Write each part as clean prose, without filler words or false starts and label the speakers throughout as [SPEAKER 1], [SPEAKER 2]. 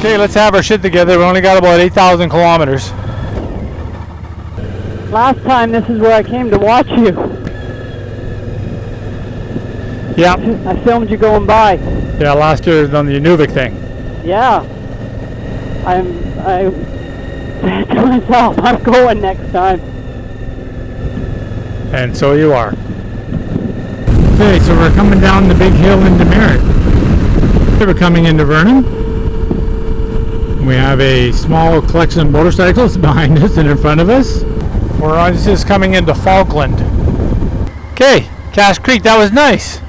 [SPEAKER 1] Okay, let's have our shit together. We only got about 8,000 kilometers.
[SPEAKER 2] Last time, this is where I came to watch you.
[SPEAKER 1] Yeah.
[SPEAKER 2] I filmed you going by.
[SPEAKER 1] Yeah, last year on the Inuvik thing.
[SPEAKER 2] Yeah. I said to myself, I'm going next time.
[SPEAKER 1] And so you are. Okay, so we're coming down the big hill into Merritt. We're coming into Vernon. We have a small collection of motorcycles behind us and in front of us. This is coming into Falkland. Okay, Cache Creek, that was nice.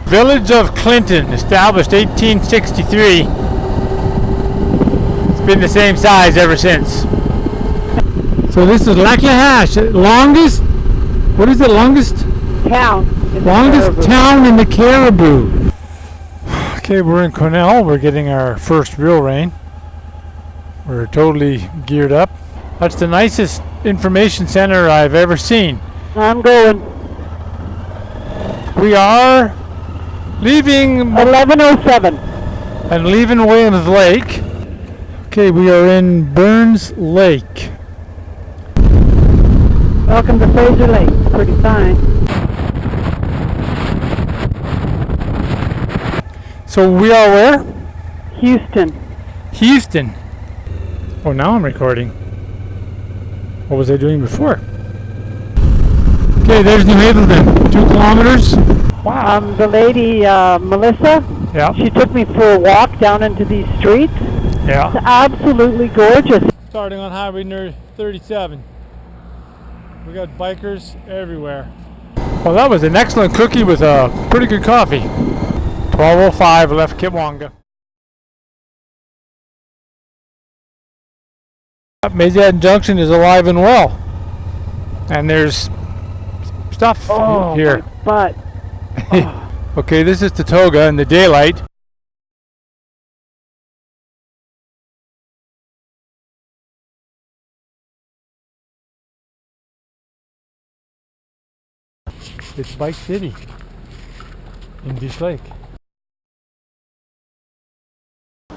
[SPEAKER 1] Village of Clinton, established 1863. It's been the same size ever since. So this is Laclahash, longest, what is it, longest?
[SPEAKER 2] Town.
[SPEAKER 1] Longest town in the Caribou. Okay, we're in Cornell. We're getting our first real rain. We're totally geared up. That's the nicest information center I've ever seen.
[SPEAKER 2] I'm going.
[SPEAKER 1] We are leaving
[SPEAKER 2] 11:07.
[SPEAKER 1] and leaving Williams Lake. Okay, we are in Burns Lake.
[SPEAKER 2] Welcome to Fraser Lake. Pretty fine.
[SPEAKER 1] So we are where?
[SPEAKER 2] Houston.
[SPEAKER 1] Houston. Oh, now I'm recording. What was I doing before? Okay, there's New Hazelton. 2 kilometers. Wow.
[SPEAKER 2] The lady, Melissa,
[SPEAKER 1] Yeah.
[SPEAKER 2] she took me for a walk down into these streets.
[SPEAKER 1] Yeah.
[SPEAKER 2] It's absolutely gorgeous.
[SPEAKER 1] Starting on Highway 37. We got bikers everywhere. Well, that was an excellent cookie with a pretty good coffee. 12:05 left Kitwanga. Mayzad Junction is alive and well. And there's stuff here.
[SPEAKER 2] But
[SPEAKER 1] Okay, this is Tatoga in the daylight. It's Bike City in Beach Lake.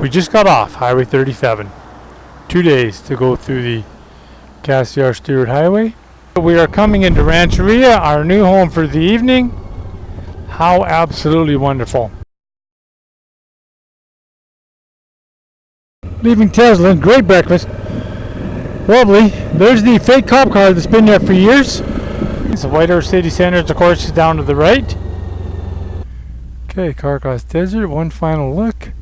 [SPEAKER 1] We just got off Highway 37. 2 days to go through the Cassiar Stewart Highway. We are coming into Rancheria, our new home for the evening. How absolutely wonderful. Leaving Tesla, great breakfast. Lovely. There's the fake cop car that's been there for years. The Whitehorse City Center, of course, is down to the right. Okay, Carcass Desert, one final look.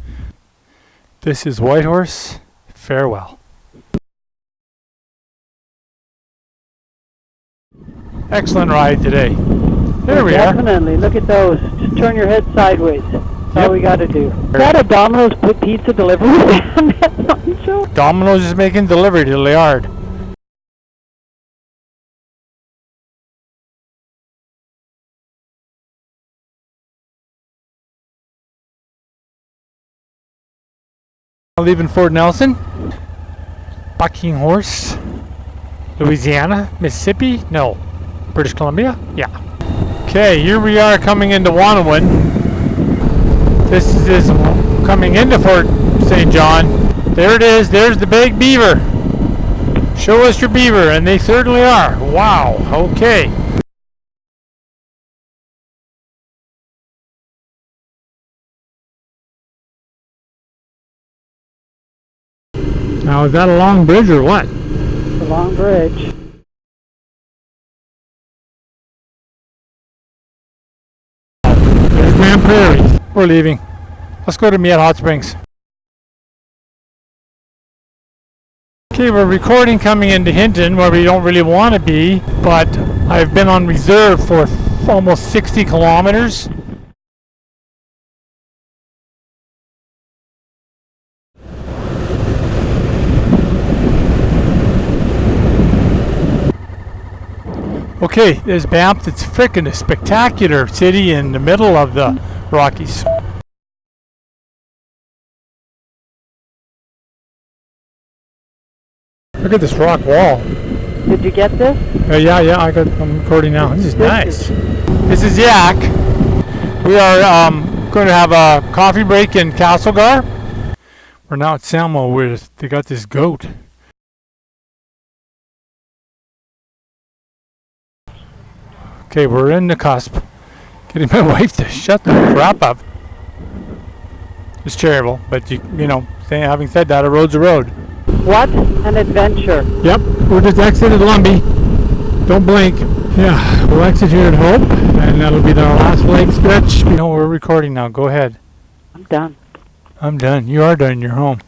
[SPEAKER 1] This is Whitehorse. Farewell. Excellent ride today. There we are.
[SPEAKER 2] Definitely. Look at those. Just turn your head sideways. That's all we got to do. Is that a Domino's pizza delivery van?
[SPEAKER 1] Domino's is making delivery to the yard. Leaving Fort Nelson, Bucking Horse, Louisiana, Mississippi, no, British Columbia, yeah. Okay, here we are coming into Wanawin. This is coming into Fort St. John. There it is, there's the big beaver. Show us your beaver, and they certainly are. Wow, okay. Now, is that a long bridge or what?
[SPEAKER 2] It's a long bridge.
[SPEAKER 1] There's Grand Prairie. We're leaving. Let's go to Miette Hot Springs. Okay, we're recording coming into Hinton where we don't really want to be, but I've been on reserve for almost 60 kilometers. Okay, there's Banff. It's frickin' a spectacular city in the middle of the Rockies. Look at this rock wall.
[SPEAKER 2] Did you get this?
[SPEAKER 1] Yeah, I'm recording now. This is nice. This is Yak. We are going to have a coffee break in Castlegar. We're now at Selma where they got this goat. Okay, we're in the cusp. Getting my wife to shut the crap up. It's terrible, but you know, having said that, a road's a road.
[SPEAKER 2] What an adventure.
[SPEAKER 1] Yep, we're just exited Lumby. Don't blink. Yeah, we'll exit here at Hope, and that'll be our last leg stretch. You know, we're recording now. Go ahead.
[SPEAKER 2] I'm done.
[SPEAKER 1] I'm done. You are done. You're home.